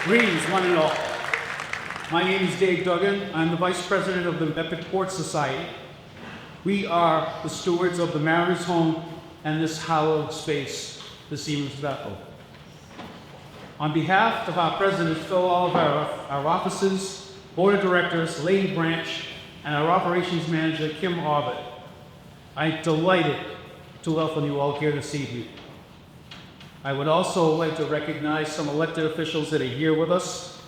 Greetings, one and all. My name is Dave Duggan. I'm the Vice President of the Bedford Port Society. We are the stewards of the Mariners' Home and this hallowed space, the Seamens Bethel. On behalf of our President Phil Oliver, our officers, Board of Directors, Lady Branch, and our Operations Manager, Kim Orbit, I'm delighted to welcome you all here this evening. I would also like to recognize some elected officials that are here with us.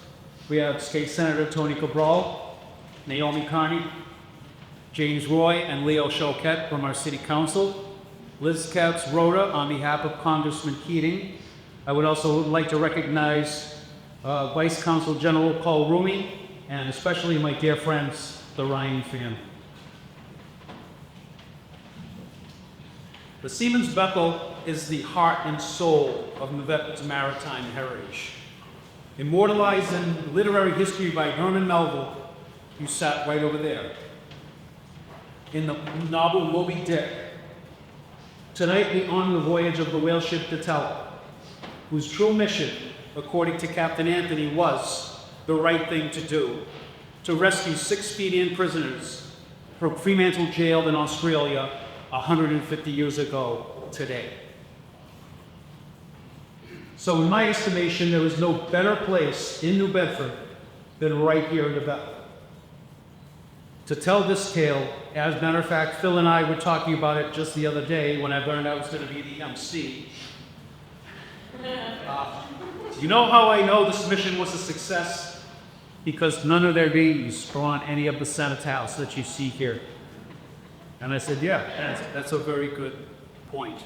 We have State Senator Tony Cabral, Naomi Carney, James Roy, and Leo Choquette from our City Council, Liz Katz Rhoda on behalf of Congressman Keating. I would also like to recognize Vice Consul General Paul Rumi, and especially my dear friends, the Ryan family. The Seamens Bethel is the heart and soul of New Bedford's maritime heritage. Immortalized in literary history by Herman Melville, who sat right over there, in the novel Moby Dick. Tonight we honor the voyage of the whale ship Catalpa, whose true mission, according to Captain Anthony, was the right thing to do, to rescue 6 Fenian prisoners from Fremantle jail in Australia 150 years ago today. So in my estimation, there is no better place in New Bedford than right here in the Bethel to tell this tale. As a matter of fact, Phil and I were talking about it just the other day when I learned I was going to be the MC. You know how I know this mission was a success? Because none of their names are on any of the cenotaph that you see here. And I said, yeah, that's a very good point.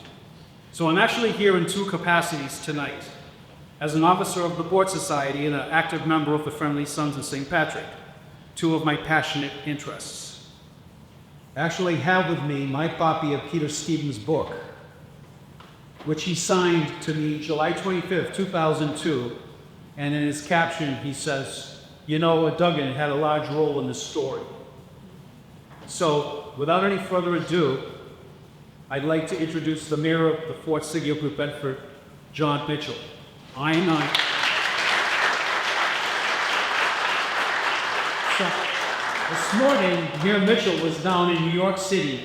So I'm actually here in 2 capacities tonight. As an officer of the Port Society and an active member of the Friendly Sons of St. Patrick, 2 of my passionate interests. I actually have with me my copy of Peter Stevens' book, which he signed to me July 25th, 2002. And in his caption, he says, you know, Duggan had a large role in this story. So, without any further ado, I'd like to introduce the mayor of the Fort Sigil Group, Bedford, John Mitchell. So, this morning, Mayor Mitchell was down in New York City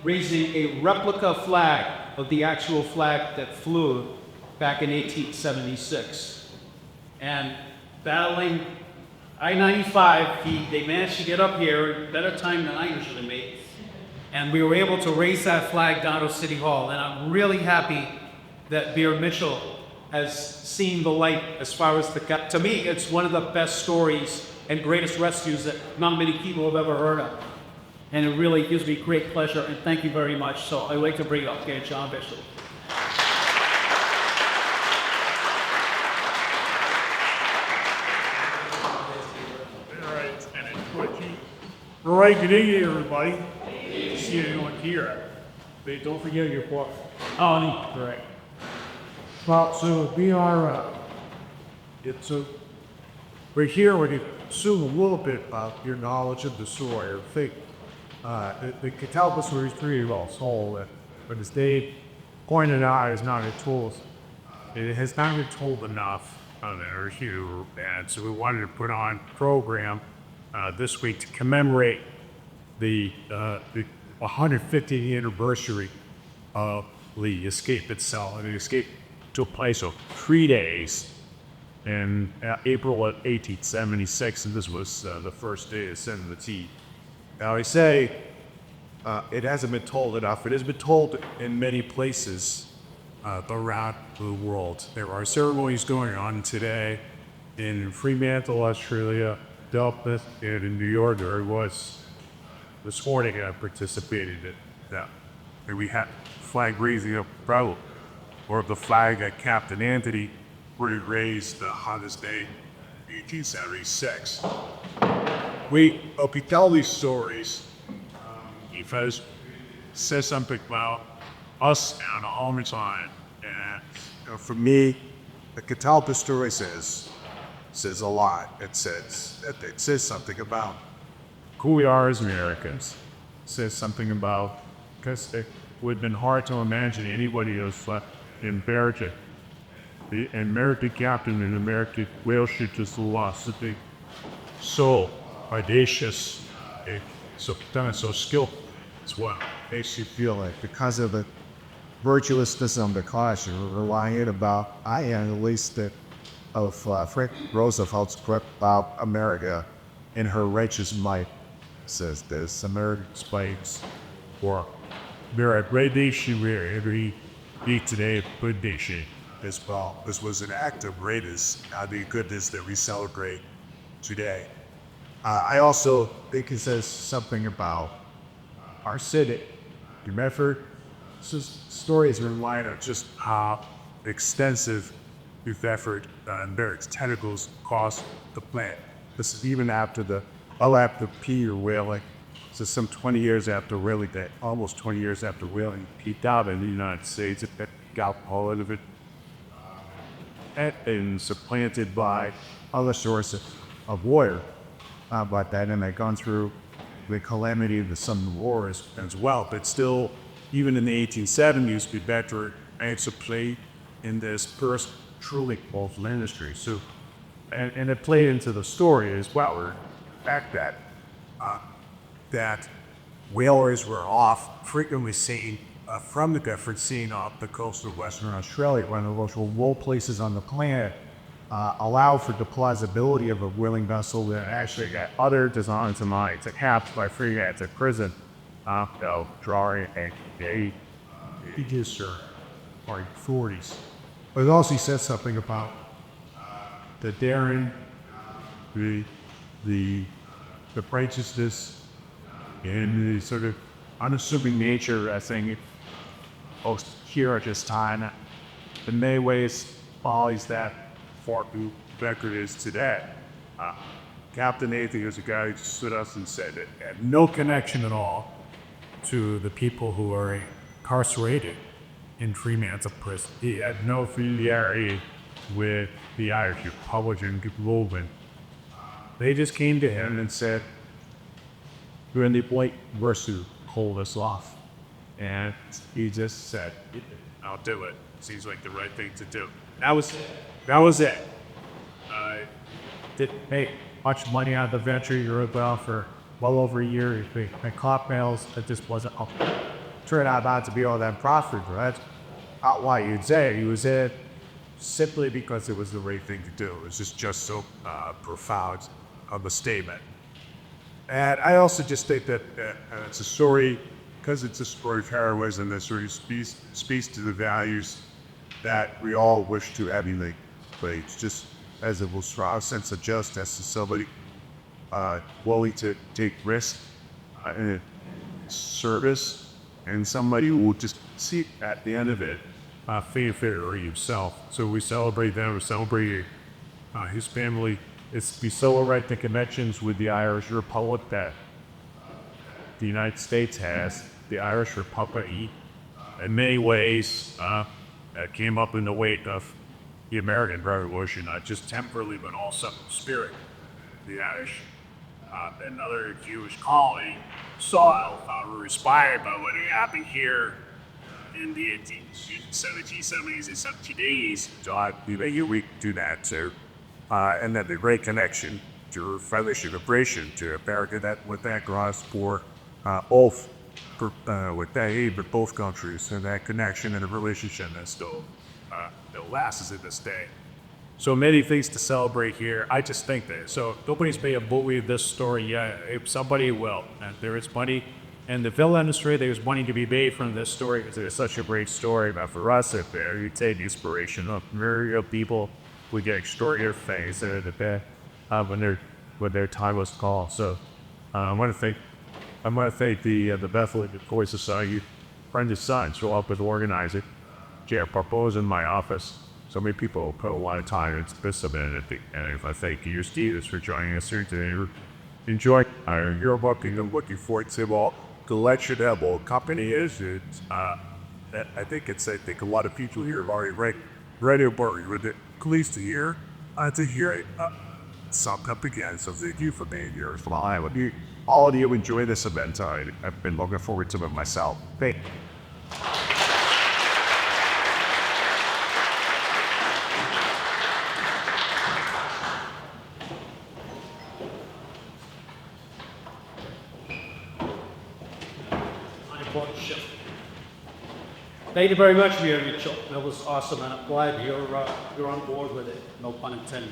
raising a replica flag of the actual flag that flew back in 1876. And battling I-95, they managed to get up here in better time than I usually make. And we were able to raise that flag down to City Hall. And I'm really happy that Mayor Mitchell has seen the light as far as to me, it's one of the best stories and greatest rescues that not many people have ever heard of. And it really gives me great pleasure, and thank you very much. So I'd like to bring up here John Mitchell. All right, good evening, everybody. See anyone here. But don't forget your book. Oh, correct. Well, so we are, we're here, we're going to assume a little bit about your knowledge of the story. I think the Catalpa story is pretty well told, but as Dave pointed out, it's not told. It has not been told enough on our issue, and so we wanted to put on a program this week to commemorate the 150th anniversary of the escape itself. And the escape took place over 3 days in April of 1876, and this was the first day of sending the tea. Now I say it hasn't been told enough. It has been told in many places around the world. There are ceremonies going on today in Fremantle, Australia, Delphi, and in New York. There was this morning I participated in that. We had flag raising up proud, or the flag at Captain Anthony, where he raised on this day, 1876. We tell these stories because it says something about us and all the time. And for me, the Catalpa story says a lot. It says something about who we are as Americans. It says something about, because it would have been hard to imagine anybody else in Belgium the American captain and American whale ship just lost. They so audacious, so done it so skillful as well. Makes you feel like because of the virtuousness of the cause, you're relying about, I am at least, that of Franklin Roosevelt's quote about America in her righteous might. Says this: American spikes or we're a great nation, we're every day today, good nation as well. This was an act of greatness, the goodness that we celebrate today. I also think it says something about our city, New Bedford. Stories remind of just how extensive New Bedford and their tentacles across the planet. This is even after after P or whaling. So some 20 years after whaling, almost 20 years after whaling peaked out in the United States, it got all of it and supplanted by other sources of water. But then, and they've gone through the calamity of the Southern Wars as well. But still, even in the 1870s, New Bedford managed to play in this first truly coastal industry. So, and it played into the story as well. Or the fact that whalers were frequently seen from the Bedford seen off the coast of Western Australia, one of the most remote places on the planet, allow for the plausibility of a whaling vessel that actually got other designs in mind, to have by frigates at prison, drawing a register or authorities. But it also says something about the daring, the righteousness, and the sort of unassuming nature, I think, of here at this time. In many ways, follies that Fort New Bedford is today. Captain Nathan was a guy who stood up and said it had no connection at all to the people who are incarcerated in Fremantle prison. He had no familiarity with the Irish Republican movement. They just came to him and said, "We're in the point verse to hold us off." And he just said, "I'll do it. Seems like the right thing to do." That was it. Didn't make much money out of the venture. You were about for well over a year. And cop mails, it just wasn't turned out not to be all that profitable. That's not why you'd say it. He was in simply because it was the right thing to do. It was just so profound of a statement. And I also just think that it's a story, because it's a story of heroism that sort of speaks to the values that we all wish to emulate. But it's just as a strong sense of justice, as somebody willing to take risks in service, and somebody who will just see at the end of it fanfare himself. So we celebrate them, we celebrate his family. We celebrate the connections with the Irish Republic that the United States has. The Irish Republic, in many ways, came up in the wake of the American Revolution, not just temporally, but also spirit. The Irish, another Jewish colony, were inspired by what had happened here in the 1770s and 1780s. So we do that too. And then the great connection to fellowship liberation to America, what that draws for both, with that aid with both countries, and that connection and the relationship that still lasts in this day. So many things to celebrate here. I just think that. So nobody's made a movie of this story yet. If somebody will, and there is money in the film industry, there's money to be made from this story because it's such a great story. But for us, if you take inspiration of real people, we get extraordinary things when their time was called. So I want to thank the Bethel Boys Society, friends and sons, who helped with organizing. Chair Parpo's in my office. So many people put a lot of time into this event, and if I thank you, Steve, for joining us here today. Enjoy your book, and I'm looking forward to what collection of what company is. I think a lot of people here have already read your book with it. Pleased to hear it summed up again. So thank you for being here. I would you all of you enjoy this event. I've been looking forward to it myself. Thank you. Thank you very much, Mayor Mitchell. That was awesome, and I'm glad you're on board with it. No pun intended.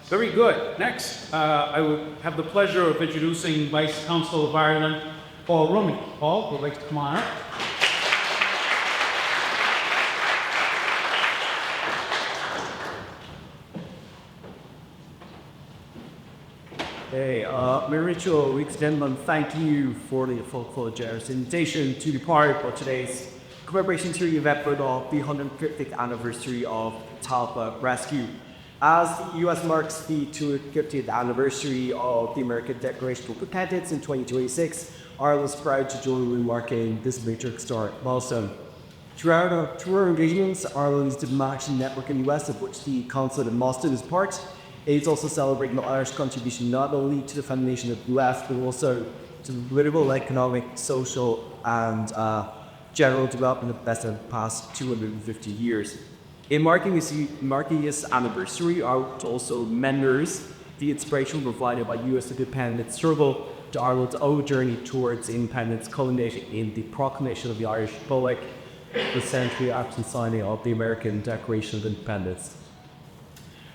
Very good. Next, I would have the pleasure of introducing Vice Consul of Ireland, Paul Rummy. Paul, would like to come on up. Hey, Mayor Mitchell, we extend a thank you for the full generous invitation to be part of today's commemoration series of Bedford of the 150th anniversary of Catalpa Rescue. As the US marks the 250th anniversary of the American Declaration of Independence in 2026, Ireland is proud to join in marking this major historic milestone. Through our engagements, Ireland's diplomatic network in the US, of which the Consulate in Boston is part, is also celebrating the Irish contribution not only to the foundation of the US, but also to the political, economic, social, and general development of Bethel in the past 250 years. In marking this anniversary, I would also remembers the inspiration provided by US independence struggle to Ireland's own journey towards independence, culminating in the proclamation of the Irish Republic, the century after the signing of the American Declaration of Independence.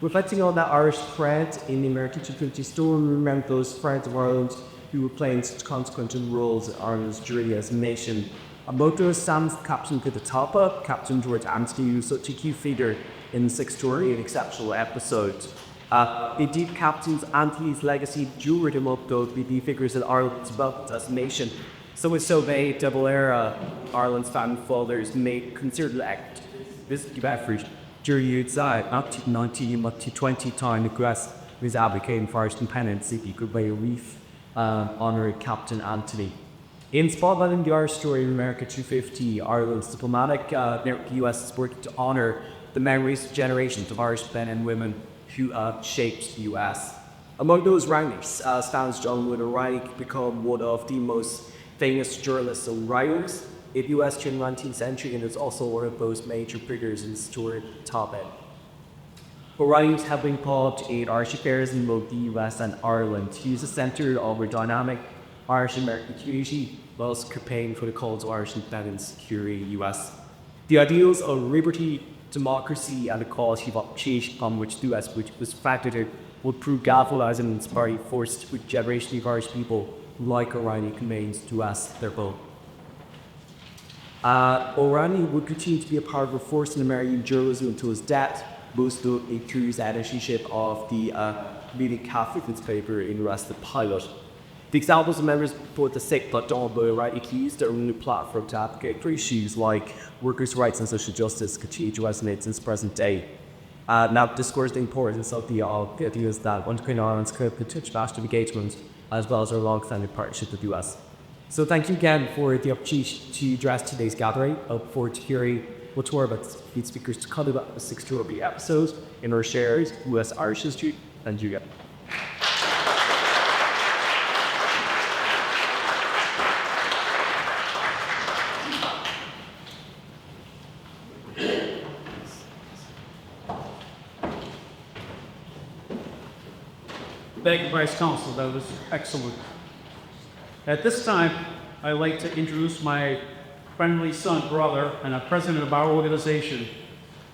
Reflecting on that Irish thread in the American 250 story, we remember those friends of Ireland who were playing such consequential roles in Ireland's journey as a nation. Among those stands Captain Catalpa, Captain George Anthony, who was such a key figure in the sixth story, an exceptional episode. Indeed, Captain Anthony's legacy drew him up though to be figures in Ireland's development as a nation. So they double era Ireland's founding fathers made considered act visit Bedford during its 1919 to 20 time the US was advocating for Irish independence if you could weigh a reef honouring Captain Anthony. In spotlighting the Irish story in America 250, Ireland's diplomatic network the US is working to honour the memories of generations of Irish men and women who shaped the US. Among those roundings stands John Wood O'Reilly, become one of the most famous journalists and writers in the US during the 19th century, and is also one of those major figures in the story top end. O'Reilly's have been involved in Irish affairs in both the US and Ireland. He was the centre of a dynamic Irish-American community, whilst campaigning for the cause of Irish independence here in the US. The ideals of liberty, democracy, and equality of change on which the US was factored in would prove galvanizing and inspiring force with generations of Irish people like O'Reilly remains to us their vote. O'Reilly would continue to be a powerful force in American journalism until his death, most notably through his editorship of the leading Catholic newspaper in the rest of the pilot. The examples of members of both the sick but don't by O'Reilly used their own platform to advocate for issues like workers' rights and social justice continue to resonate since present day. Now, discourse the importance of the ideas that underpin Ireland's international engagement, as well as our long-standing partnership with the US. So thank you again for the opportunity to address today's gathering. I look forward to hearing much more about the speakers to come about the 6 episodes in our shares, US Irish history, and you guys. Thank you, Vice Consul. That was excellent. At this time, I'd like to introduce my friendly son, brother, and a president of our organization,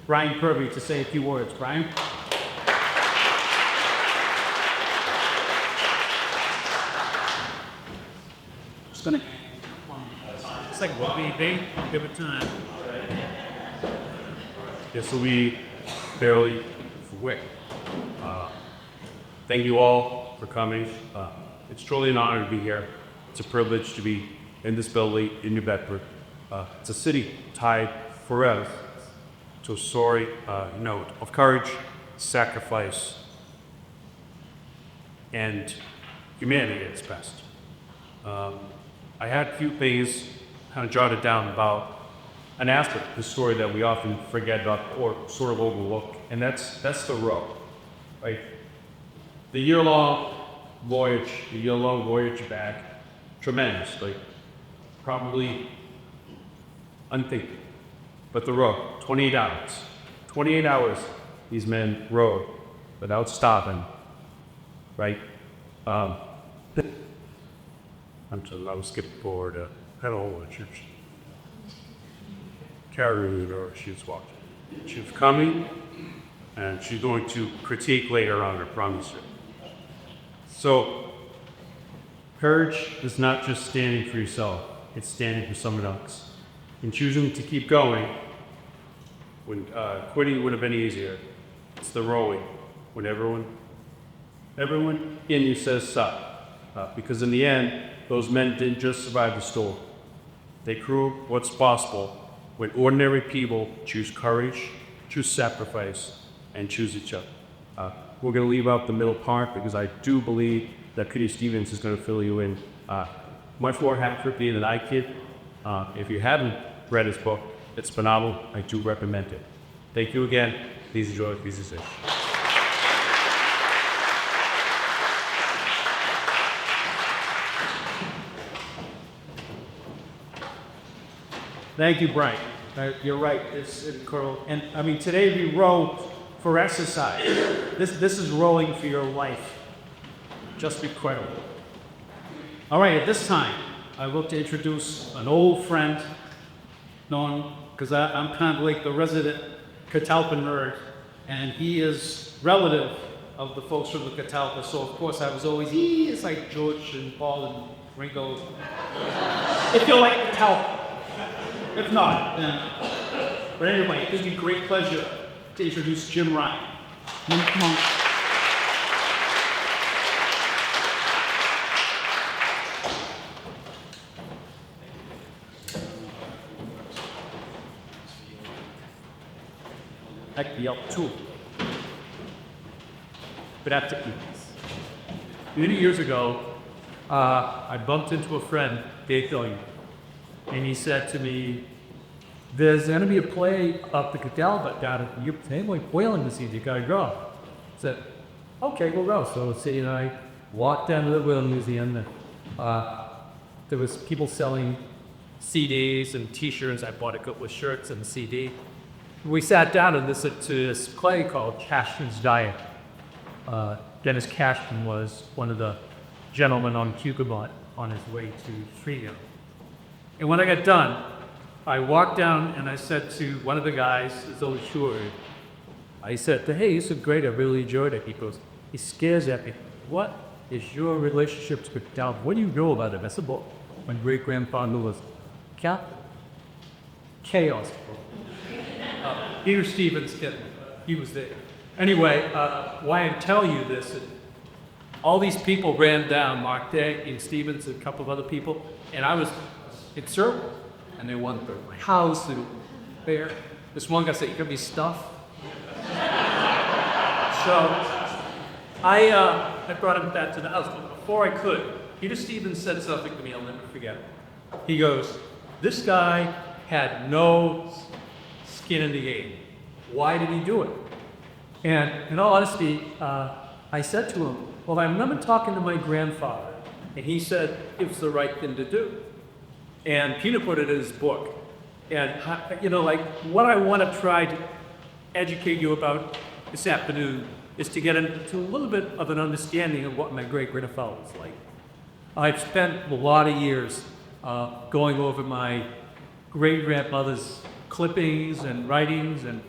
Brian Kirby, to say a few words. Brian? Just gonna. It's like what we think. Give it time. This will be fairly quick. Thank you all for coming. It's truly an honor to be here. It's a privilege to be in this building in New Bedford. It's a city tied forever to a story note of courage, sacrifice, and humanity at its best. I had a few things kind of jotted down about an aspect of the story that we often forget about or sort of overlook, and that's the road, right? The year-long voyage back, tremendous, like probably unthinkable. But the road, 28 hours. 28 hours these men rode without stopping, right? I'll skip forward. Hello, church. carried or she's walking. She's coming, and she's going to critique later on, I promise you. So, courage is not just standing for yourself, it's standing for someone else. And choosing to keep going when quitting would have been easier. It's the rowing when everyone in you says stop. Because in the end, those men didn't just survive the storm. They proved what's possible when ordinary people choose courage, choose sacrifice, and choose each other. We're going to leave out the middle part because I do believe that Peter Stevens is going to fill you in much more accurately than I could. If you haven't read his book, it's phenomenal. I do recommend it. Thank you again. Please enjoy the presentation. Thank you, Brian. You're right, it's Carl. And I mean, today we row for exercise. This is rowing for your life. Just incredible. All right, at this time, I look to introduce an old friend, known, because I'm kind of like the resident Catalpa nerd, and he is relative of the folks from the Catalpa, so of course I was always, it's like George and Paul and Ringo. If you like Catalpa. If not, then. But anyway, it gives me great pleasure to introduce Jim Ryan. Jim, come on. Heck, the up too. But after Many years ago, I bumped into a friend, Bethel, and he said to me, "There's going to be a play up the Catalpa down at the family whaling this evening. You gotta go." I said, "Okay, we'll go." So Sadie and I walked down to the Whaling Museum. There was people selling CDs and T-shirts. I bought a couple of shirts and a CD. We sat down and listened to this play called Cashman's Diet. Dennis Cashman was one of the gentlemen on Cucamonte on his way to Freedom. And when I got done, I walked down and I said to one of the guys, his old steward, I said, "Hey, this is great, I really enjoyed it." He goes, he scares at me. "What is your relationship to Catalpa? What do you know about it?" I said, "Well, my great-grandfather was Catholic." Chaos. Peter Stevens, he was there. Anyway, why I tell you this, all these people ran down, Mark Day and Stevens and a couple of other people, and I was in circle, and they wanted to go to my house and there. This one guy said, "You gonna be stuffed?" So I brought him back to the house, but before I could, Peter Stevens said something to me I'll never forget. He goes, "This guy had no skin in the game. Why did he do it?" And in all honesty, I said to him, "Well, I remember talking to my grandfather, and he said it was the right thing to do." And Peter put it in his book. And, like, what I want to try to educate you about this afternoon is to get into a little bit of an understanding of what my great-grandfather was like. I've spent a lot of years going over my great-grandmother's clippings and writings and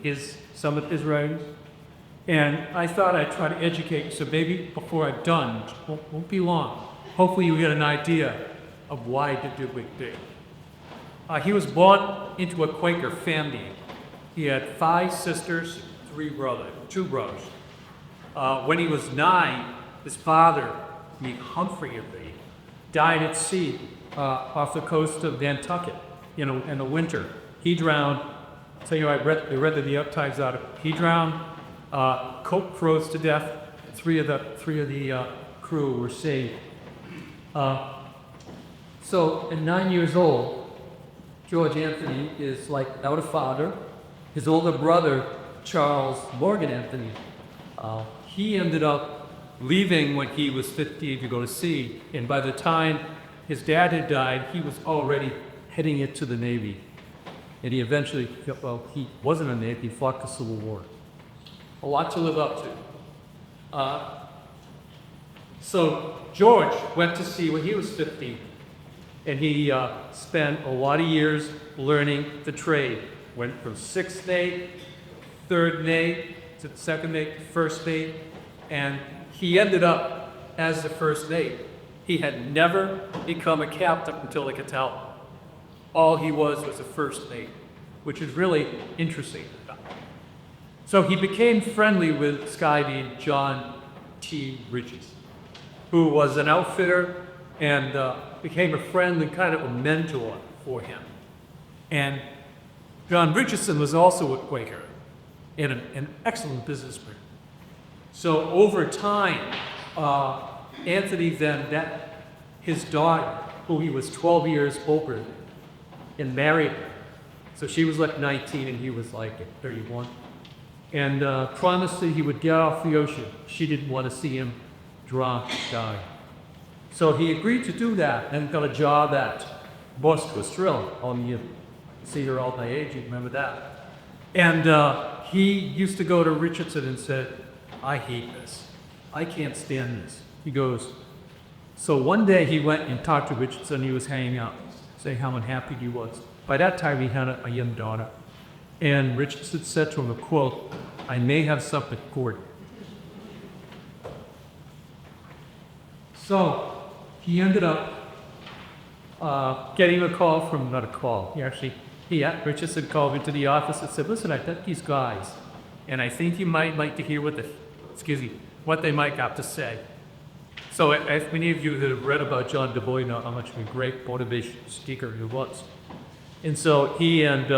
some of his writings. And I thought I'd try to educate, so maybe before I'm done, won't be long, hopefully you get an idea of why he did what he did. He was born into a Quaker family. He had 5 sisters, 2 brothers. When he was 9, his father, Humphrey, died at sea off the coast of Nantucket, in the winter. He drowned. So I read the uptimes out of it. He drowned. Coke froze to death. Three of the crew were saved. So at 9 years old, George Anthony is without a father. His older brother, Charles Morgan Anthony, he ended up leaving when he was 15 to go to sea. And by the time his dad had died, he was already heading into the Navy. And he eventually, he wasn't in the Navy, he fought the Civil War. A lot to live up to. So George went to sea when he was 15. And he spent a lot of years learning the trade. went from 6th mate, 3rd mate, to 2nd mate, 1st mate, and he ended up as the 1st mate. He had never become a captain until the Catalpa. All he was a 1st mate, which is really interesting. So he became friendly with this guy named John T. Richards, who was an outfitter and became a friend and kind of a mentor for him. And John Richardson was also a Quaker and an excellent businessman. So over time, Anthony then met his daughter, who he was 12 years older, and married her. So she was like 19 and he was like 31. And promised that he would get off the ocean. She didn't want to see him drown, die. So he agreed to do that and got a job at Bosco Strill on the Cedar All Day Age, you remember that. And he used to go to Richardson and said, I hate this. I can't stand this. He goes, so one day he went and talked to Richardson. He was hanging out, saying how unhappy he was. By that time he had a young daughter. And Richardson said to him, a quote, I may have something for you. So he ended up getting a call from, not a call, Richardson called into the office and said, listen, I got these guys, and I think you might like to hear what they might have to say. So as many of you that have read about John Du Bois know how much of a great motivation speaker he was. And so he and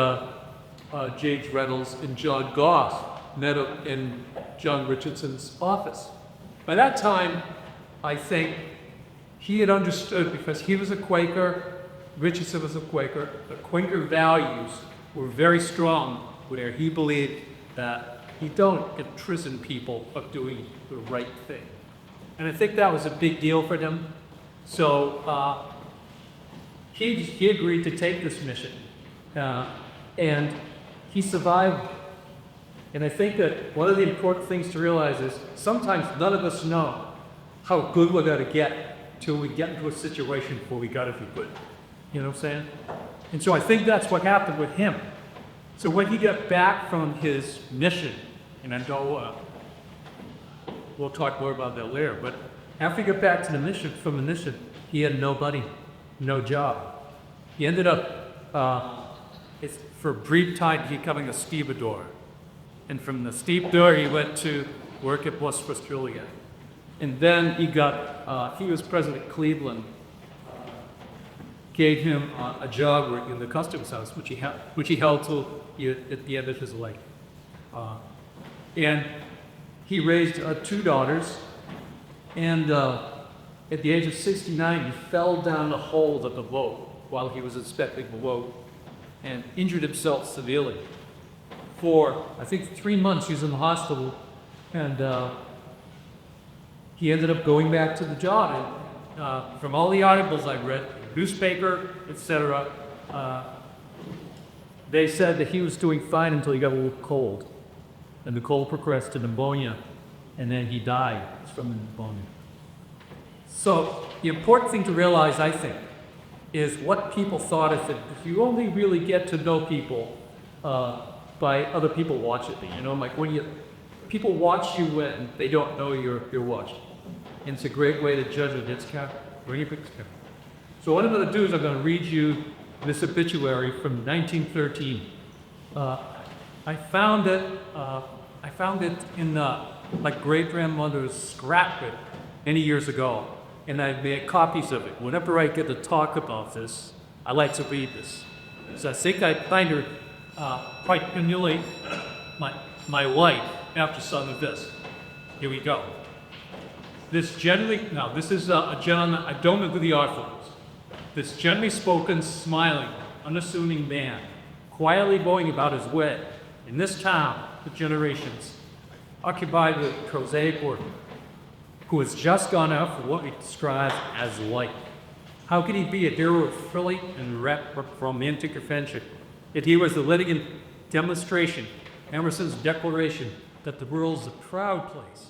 J.H. Reynolds and John Goss met up in John Richardson's office. By that time, I think he had understood, because he was a Quaker, Richardson was a Quaker, the Quaker values were very strong, where he believed that you don't imprison people of doing the right thing. And I think that was a big deal for them. So he agreed to take this mission. And he survived. And I think that one of the important things to realize is sometimes none of us know how good we're going to get till we get into a situation before we got to be good. You know what I'm saying? And so I think that's what happened with him. So when he got back from his mission, and I know we'll talk more about that later, but after he got back to the mission, from the mission, he had nobody, no job. He ended up, for a brief time, becoming a stevedore. And from the stevedore, he went to work at West Australia. And then he was president of Cleveland, gave him a job working in the customs house, which he held till at the end of his life. And he raised 2 daughters, and at the age of 69, he fell down the hold of the boat while he was inspecting the boat and injured himself severely. For, I think, 3 months he was in the hospital, and he ended up going back to the job. And from all the articles I read, newspaper, etc., they said that he was doing fine until he got a little cold. And the cold progressed to pneumonia, and then he died from the pneumonia. So the important thing to realize, I think, is what people thought of it. If you only really get to know people by other people watching you, you know, like when people watch you when they don't know you're watching. And it's a great way to judge a character. So what I'm going to do is I'm going to read you this obituary from 1913. I found it in my great-grandmother's scrapbook many years ago, and I made copies of it. Whenever I get to talk about this, I like to read this. So I think I find her quite emulate my life after some of this. Here we go. This is a gentleman, I don't know who the author is. This gently spoken, smiling, unassuming man, quietly going about his way, in this town for generations, occupied with prosaic work, who has just gone out for what we describe as life. How could he be a hero of thrilling and romantic adventure if he was the living demonstration, Emerson's declaration that the world is a proud place